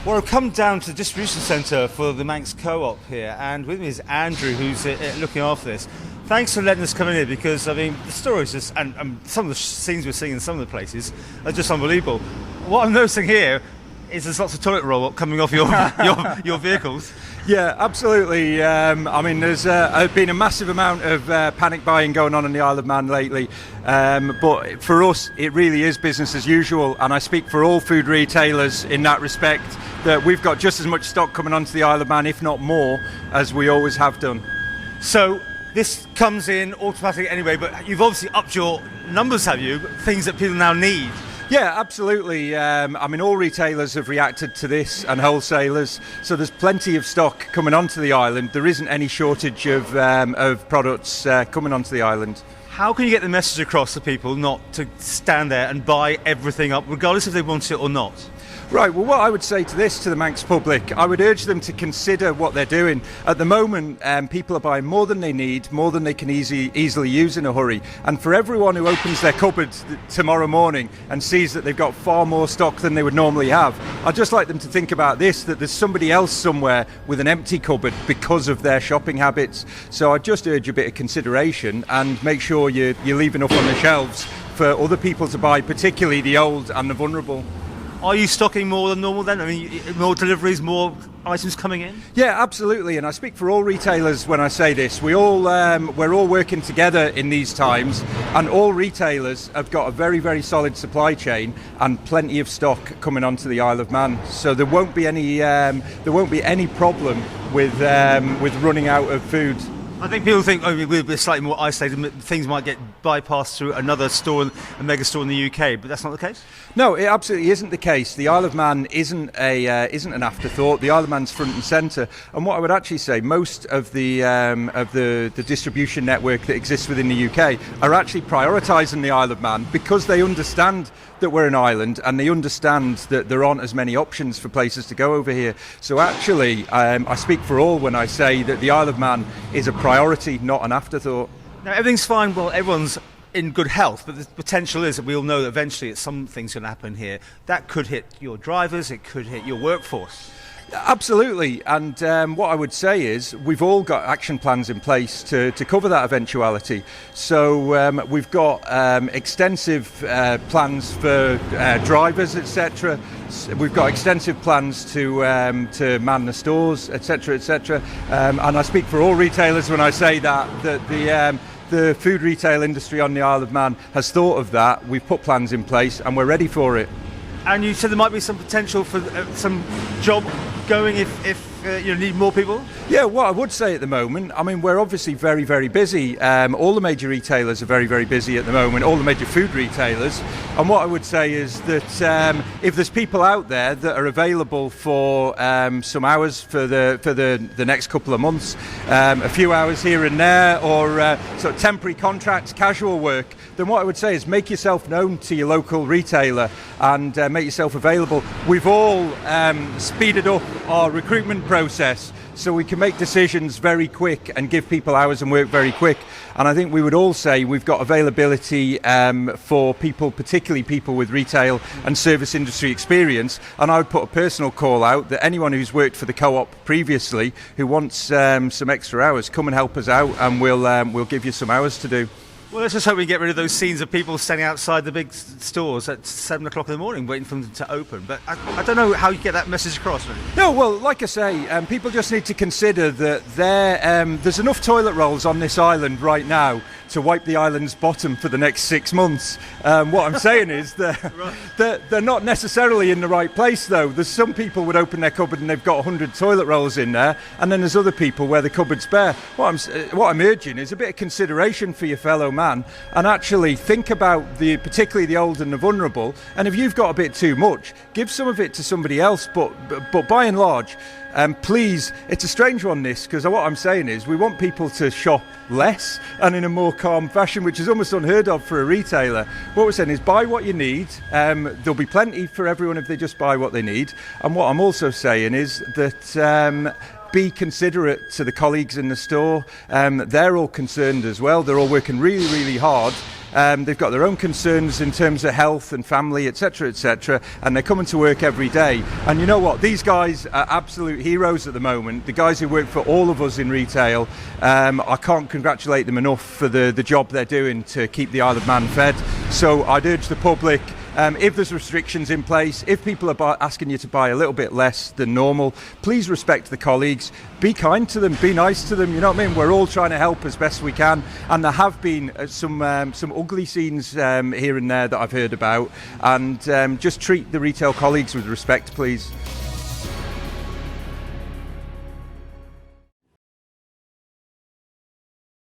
Well, I've come down to the distribution centre for the Manx Co-Op here, and with me is Andrew, who's looking after this. Thanks for letting us come in here, because I mean the stories just and some of the scenes we're seeing in some of the places are just unbelievable. What I'm noticing here is there's lots of toilet roll coming off your vehicles. Yeah, absolutely. I mean, there's been a massive amount of panic buying going on in the Isle of Man lately, but for us it really is business as usual, and I speak for all food retailers in that respect, that we've got just as much stock coming onto the Isle of Man, if not more, as we always have done. So this comes in automatically anyway, but you've obviously upped your numbers, have you? Things that people now need. Yeah, absolutely. I mean, all retailers have reacted to this, and wholesalers. So there's plenty of stock coming onto the island. There isn't any shortage of products coming onto the island. How can you get the message across to people not to stand there and buy everything up, regardless if they want it or not? Right, well, what I would say to the Manx public, I would urge them to consider what they're doing. At the moment, people are buying more than they need, more than they can easily use in a hurry. And for everyone who opens their cupboard tomorrow morning and sees that they've got far more stock than they would normally have, I'd just like them to think about this, that there's somebody else somewhere with an empty cupboard because of their shopping habits. So I'd just urge a bit of consideration and make sure you leave enough on the shelves for other people to buy, particularly the old and the vulnerable. Are you stocking more than normal then? I mean, more deliveries, more items coming in? Yeah, absolutely. And I speak for all retailers when I say this. We're all working together in these times, and all retailers have got a very, very solid supply chain and plenty of stock coming onto the Isle of Man. So there won't be any problem with running out of food. I think people think we'll be slightly more isolated, things might get bypassed through another store, a mega store in the UK, but that's not the case? No, it absolutely isn't the case. The Isle of Man isn't an afterthought. The Isle of Man's front and centre. And what I would actually say, most of the distribution network that exists within the UK are actually prioritising the Isle of Man because they understand that we're an island, and they understand that there aren't as many options for places to go over here. So actually, I speak for all when I say that the Isle of Man is a priority, not an afterthought. Now, everything's fine, well, everyone's in good health, but the potential is that we all know that eventually something's going to happen here. That could hit your drivers, it could hit your workforce. Absolutely, and what I would say is we've all got action plans in place to cover that eventuality. So we've got extensive plans for drivers, etc. We've got extensive plans to man the stores, etc., etc. And I speak for all retailers when I say that the food retail industry on the Isle of Man has thought of that. We've put plans in place, and we're ready for it. And you said there might be some potential for some job going if you need more people? Yeah, what I would say at the moment, I mean, we're obviously very, very busy. All the major retailers are very, very busy at the moment, all the major food retailers. And what I would say is that if there's people out there that are available for some hours for the next couple of months, a few hours here and there, or sort of temporary contracts, casual work, then what I would say is make yourself known to your local retailer and make yourself available. We've all speeded up our recruitment process so we can make decisions very quick and give people hours and work very quick. And I think we would all say we've got availability for people, particularly people with retail and service industry experience. And I would put a personal call out that anyone who's worked for the Co-op previously who wants some extra hours, come and help us out, and we'll give you some hours to do. Well, let's just hope we get rid of those scenes of people standing outside the big stores at 7 o'clock in the morning waiting for them to open. But I don't know how you get that message across, really. No, well, like I say, people just need to consider that there's enough toilet rolls on this island right now to wipe the island's bottom for the next 6 months. What I'm saying is that they're not necessarily in the right place, though. There's some people would open their cupboard and they've got 100 toilet rolls in there, and then there's other people where the cupboard's bare. What I'm urging is a bit of consideration for your fellow man, and actually think about particularly the old and the vulnerable. And if you've got a bit too much, give some of it to somebody else. But by and large, please, it's a strange one, this, because what I'm saying is we want people to shop less and in a more calm fashion, which is almost unheard of for a retailer. What we're saying is buy what you need. There'll be plenty for everyone if they just buy what they need. And what I'm also saying is that be considerate to the colleagues in the store. They're all concerned as well. They're all working really, really hard. They've got their own concerns in terms of health and family, etc., and they're coming to work every day. And you know what? These guys are absolute heroes at the moment. The guys who work for all of us in retail, I can't congratulate them enough for the job they're doing to keep the Isle of Man fed. So I'd urge the public, if there's restrictions in place, if people are asking you to buy a little bit less than normal, please respect the colleagues, be kind to them, be nice to them, you know what I mean? We're all trying to help as best we can, and there have been some ugly scenes here and there that I've heard about, and just treat the retail colleagues with respect, please.